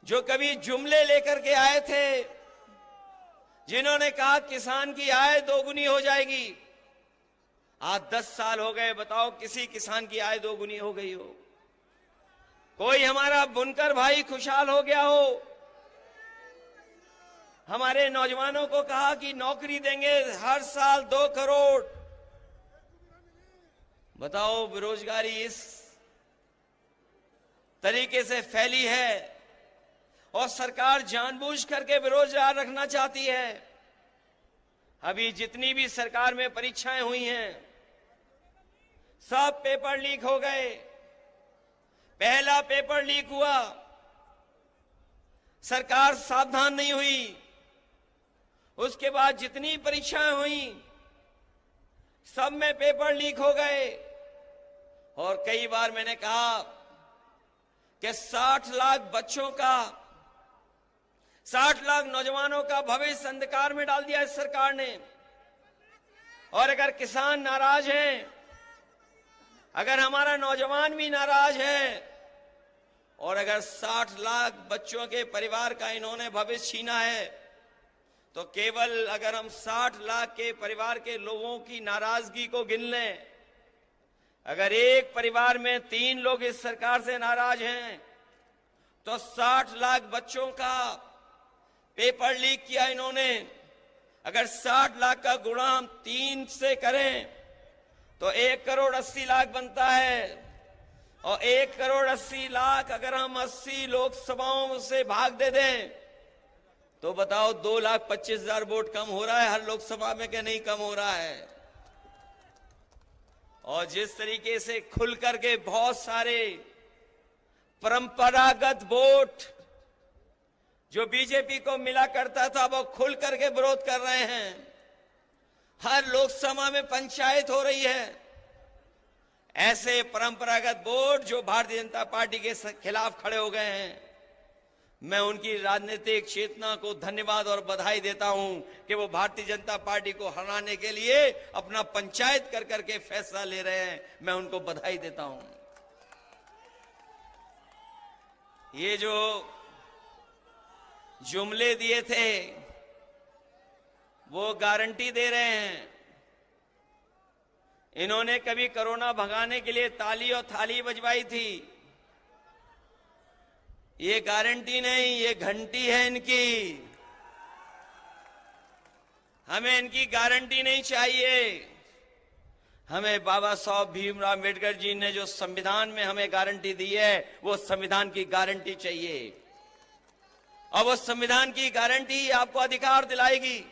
जो कभी जुमले लेकर के आए थे, जिन्होंने कहा किसान की आय दोगुनी हो जाएगी, आज 10 साल हो गए, बताओ किसी किसान की आय दोगुनी हो गई हो? कोई हमारा बुनकर भाई खुशहाल हो गया हो? हमारे नौजवानों को कहा कि नौकरी देंगे हर साल 2 करोड़। बताओ, बेरोजगारी इस तरीके से फैली है और सरकार जानबूझ करके बेरोजगार रखना चाहती है। अभी जितनी भी सरकार में परीक्षाएं हुई हैं, सब पेपर लीक हो गए। पहला पेपर लीक हुआ, सरकार सावधान नहीं हुई। उसके बाद जितनी परीक्षाएं हुई, सब में पेपर लीक हो गए। और कई बार मैंने कहा कि 60 लाख बच्चों का, 60 लाख नौजवानों का भविष्य अंधकार में डाल दिया इस सरकार ने। और अगर किसान नाराज हैं, अगर हमारा नौजवान भी नाराज है, और अगर 60 लाख बच्चों के परिवार का इन्होंने भविष्य छीना है, तो केवल अगर हम 60 लाख के परिवार के लोगों की नाराजगी को गिन लें, अगर एक परिवार में 3 लोग इस सरकार से नाराज हैं, तो 60 लाख बच्चों का पेपर लीक किया इन्होंने। अगर 60 लाख का गुणा हम 3 से करें तो 1 करोड़ 80 लाख बनता है। और 1 करोड़ 80 लाख अगर हम 80 लोकसभाओं से भाग दे दें, तो बताओ 2,25,000 वोट कम हो रहा है हर लोकसभा में कि नहीं कम हो रहा है? और जिस तरीके से खुल करके बहुत सारे परंपरागत वोट जो बीजेपी को मिला करता था, वो खुल करके विरोध कर रहे हैं। हर लोकसभा में पंचायत हो रही है। ऐसे परंपरागत वोट जो भारतीय जनता पार्टी के खिलाफ खड़े हो गए हैं, मैं उनकी राजनीतिक चेतना को धन्यवाद और बधाई देता हूं कि वो भारतीय जनता पार्टी को हराने के लिए अपना पंचायत कर करके फैसला ले रहे हैं। मैं उनको बधाई देता हूं। ये जो जुमले दिए थे, वो गारंटी दे रहे हैं। इन्होंने कभी कोरोना भगाने के लिए ताली और थाली बजवाई थी। ये गारंटी नहीं, ये घंटी है इनकी। हमें इनकी गारंटी नहीं चाहिए। हमें बाबा साहब भीमराव अम्बेडकर जी ने जो संविधान में हमें गारंटी दी है, वो संविधान की गारंटी चाहिए। और वो संविधान की गारंटी आपको अधिकार दिलाएगी।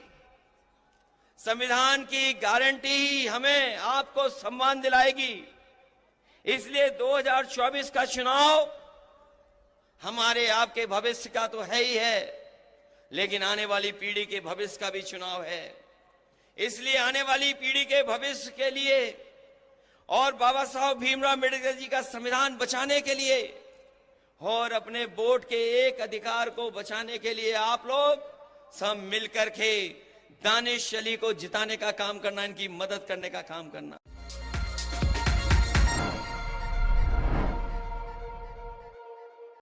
संविधान की गारंटी ही हमें आपको सम्मान दिलाएगी। इसलिए 2024 का चुनाव हमारे आपके भविष्य का तो है ही है, लेकिन आने वाली पीढ़ी के भविष्य का भी चुनाव है। इसलिए आने वाली पीढ़ी के भविष्य के लिए और बाबा साहब भीमराव अम्बेडकर जी का संविधान बचाने के लिए और अपने वोट के एक अधिकार को बचाने के लिए आप लोग सब मिलकर के दानिश अली को जिताने का काम करना, इनकी मदद करने का काम करना।